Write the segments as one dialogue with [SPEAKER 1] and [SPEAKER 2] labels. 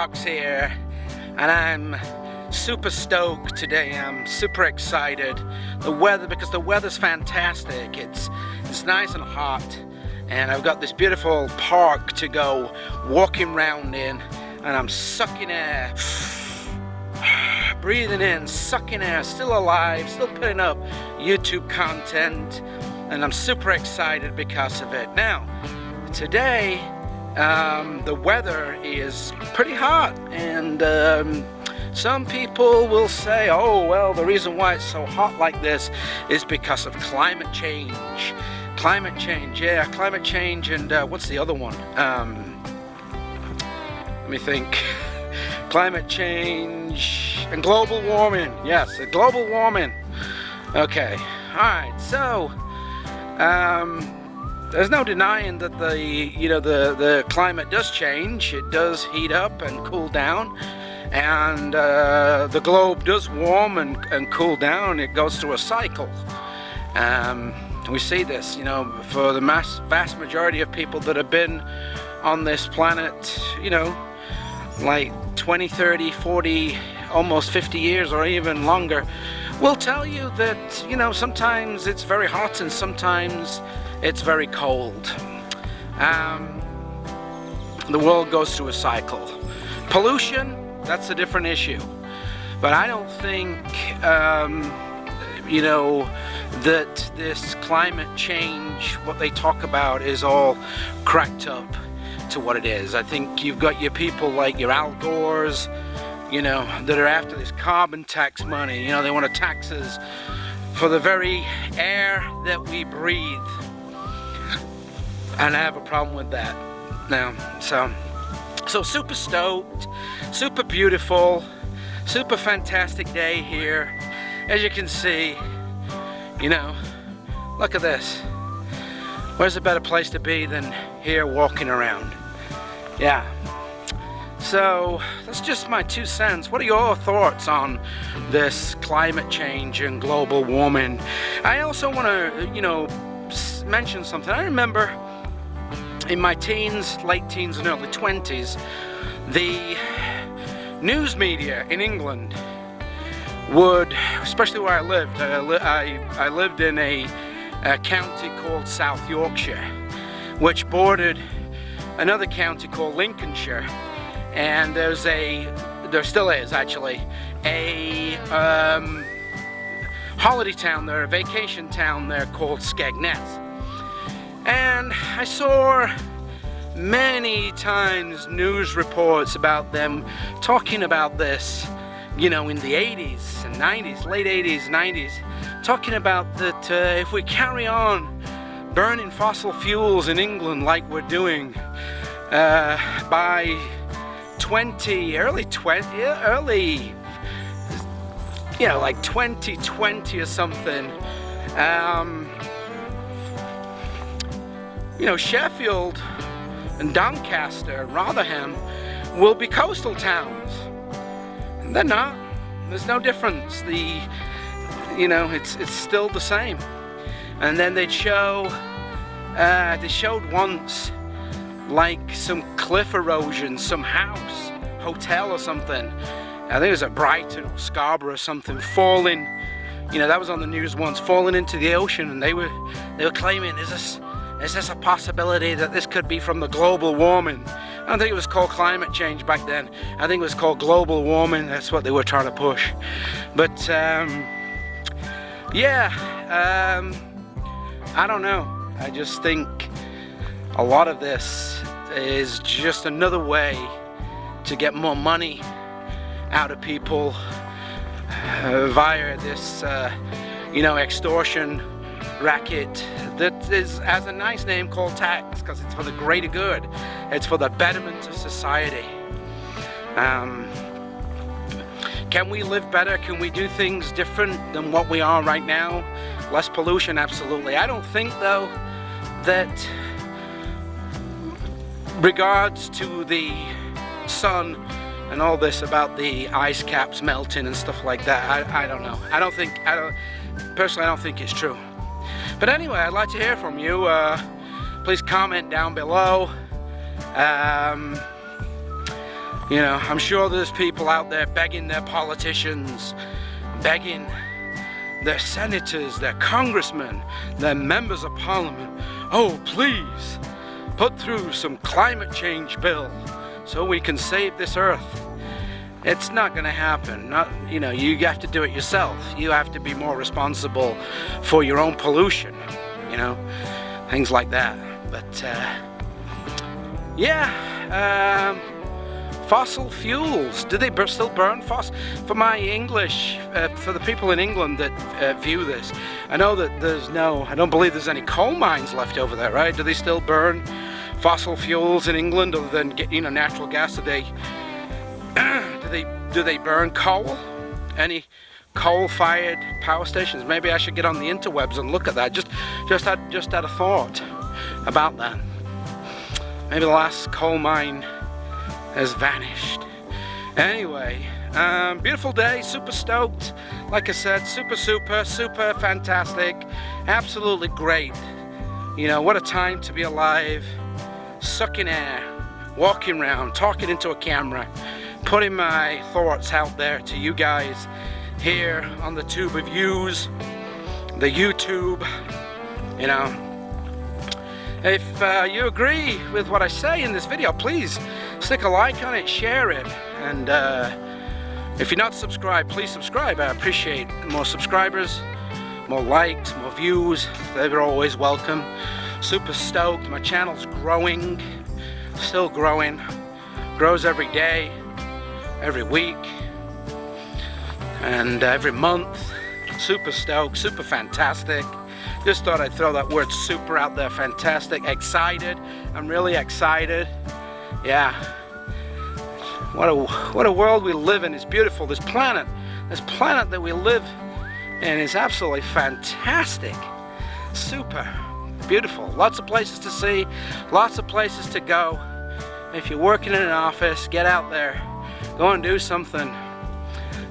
[SPEAKER 1] Fox here, and I'm super stoked today. I'm super excited. Because the weather's fantastic. It's nice and hot, and I've got this beautiful park to go walking around in, and I'm sucking air, breathing in, sucking air, still alive, still putting up YouTube content, and I'm super excited because of it. Now, today, the weather is pretty hot, and some people will say, oh well, the reason why it's so hot like this is because of climate change. Climate change, yeah, climate change, and what's the other one? Let me think. Climate change and global warming. Yes, global warming. Okay, alright, so there's no denying that the climate does change. It does heat up and cool down, and the globe does warm and cool down. It goes through a cycle. We see this, for the vast majority of people that have been on this planet, like 20, 30, 40, almost 50 years or even longer, will tell you that, sometimes it's very hot and sometimes it's very cold. The world goes through a cycle. Pollution, that's a different issue. But I don't think, that this climate change, what they talk about, is all cracked up to what it is. I think you've got your people like your Al Gores, that are after this carbon tax money. They want to tax us for the very air that we breathe. And I have a problem with that now. So super stoked, super beautiful, super fantastic day here. As you can see, look at this. Where's a better place to be than here walking around? Yeah. So that's just my 2 cents. What are your thoughts on this climate change and global warming? I also want to, mention something. I remember in my teens, late teens and early 20s, the news media in England would, especially where I lived, I lived in a county called South Yorkshire, which bordered another county called Lincolnshire, and there still is actually, a holiday town there, a vacation town there called Skegness. And I saw many times news reports about them talking about this, in the 80s and 90s, late 80s, 90s, talking about that if we carry on burning fossil fuels in England like we're doing, by early 2020 or something, Sheffield and Doncaster and Rotherham will be coastal towns. And they're not. There's no difference. It's still the same. And then they showed once like some cliff erosion, some house, hotel or something. I think it was at Brighton or Scarborough or something, falling. That was on the news once, falling into the ocean, and they were claiming, is this a possibility that this could be from the global warming? I don't think it was called climate change back then. I think it was called global warming. That's what they were trying to push. But I don't know. I just think a lot of this is just another way to get more money out of people via this, extortion racket that has a nice name called tax, because it's for the greater good. It's for the betterment of society. Can we live better? Can we do things different than what we are right now? Less pollution, absolutely. I don't think, though, that regards to the sun and all this about the ice caps melting and stuff like that, I don't know. Personally, I don't think it's true. But anyway, I'd like to hear from you. Please comment down below. You know, I'm sure there's people out there begging their politicians, begging their senators, their congressmen, their members of parliament, oh please, put through some climate change bill so we can save this earth. It's not going to happen. You know, you have to do it yourself. You have to be more responsible for your own pollution, you know, things like that. But yeah, fossil fuels. Do they still burn fossil? For my English, for the people in England that view this, I know that I don't believe there's any coal mines left over there, right? Do they still burn fossil fuels in England other than, you know, natural gas? Do they burn coal? Any coal-fired power stations? Maybe I should get on the interwebs and look at that. Just had a thought about that. Maybe the last coal mine has vanished. Anyway, beautiful day, super stoked. Like I said, super fantastic, absolutely great. You know, what a time to be alive, sucking air, walking around, talking into a camera, putting my thoughts out there to you guys here on the tube of yous, the YouTube. You know, if you agree with what I say in this video, please stick a like on it, share it, and if you're not subscribed, please subscribe. I appreciate more subscribers, more likes, more views. They're always welcome. Super stoked. My channel's growing, still growing, grows every day, every week, and every month. Super stoked, super fantastic. Just thought I'd throw that word super out there. Fantastic, excited. I'm really excited. Yeah. What a world we live in. It's beautiful. This planet that we live in is absolutely fantastic. Super beautiful. Lots of places to see, lots of places to go. If you're working in an office, get out there. Go and do something.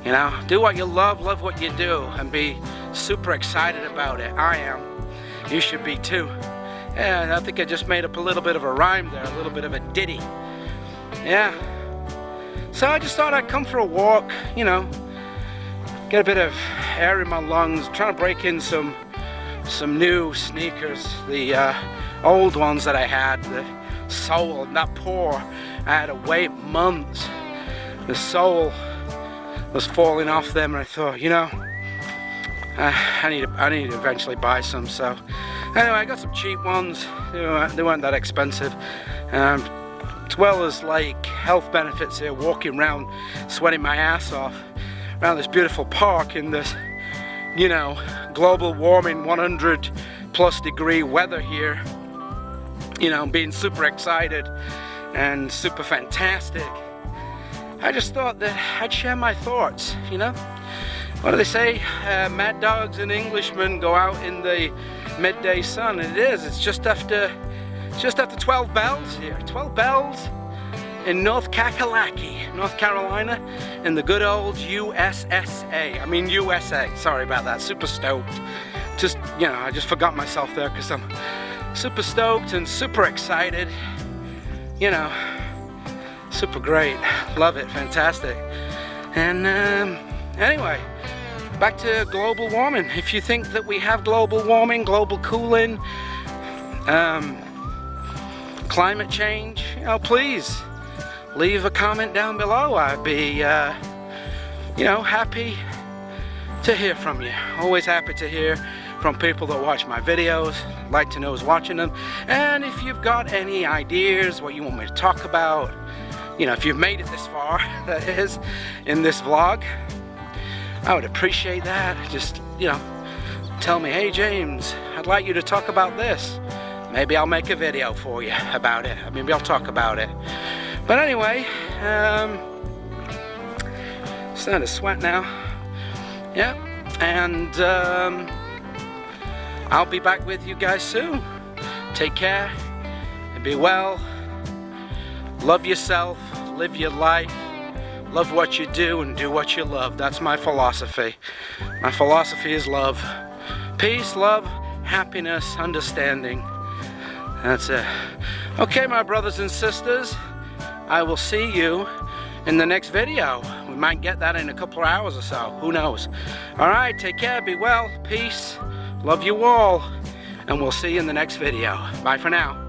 [SPEAKER 1] You know, do what you love what you do, and be super excited about it. I am. You should be too. And I think I just made up a little bit of a rhyme there, a little bit of a ditty. Yeah. So I just thought I'd come for a walk, you know, get a bit of air in my lungs, trying to break in some new sneakers. The old ones that I had, the sole, not poor. I had to wait months. The sole was falling off them, and I thought, you know, I need to eventually buy some. So anyway, I got some cheap ones. They weren't that expensive, as well as like health benefits here, walking around sweating my ass off around this beautiful park in this, you know, global warming 100+ degree weather here. You know, being super excited and super fantastic. I just thought that I'd share my thoughts, you know. What do they say? Mad dogs and Englishmen go out in the midday sun. And it is. It's just after 12 bells here. 12 bells in North Kakalaki, North Carolina, in the good old USSA. I mean USA. Sorry about that. Super stoked. Just, you know, I just forgot myself there because I'm super stoked and super excited. You know, super great. Love it. Fantastic. And anyway, back to global warming. If you think that we have global warming, global cooling, climate change, you know, please leave a comment down below. I'd be, you know, happy to hear from you. Always happy to hear from people that watch my videos, like to know who's watching them. And if you've got any ideas, what you want me to talk about, you know, if you've made it this far, that is, in this vlog, I would appreciate that. Just, you know, tell me, hey James, I'd like you to talk about this. Maybe I'll make a video for you about it. Maybe I'll talk about it. But anyway, starting to sweat now. Yeah, and I'll be back with you guys soon. Take care and be well. Love yourself, live your life, love what you do and do what you love. That's my philosophy. My philosophy is love. Peace, love, happiness, understanding. That's it. Okay, my brothers and sisters, I will see you in the next video. We might get that in a couple of hours or so. Who knows? All right, take care, be well, peace, love you all, and we'll see you in the next video. Bye for now.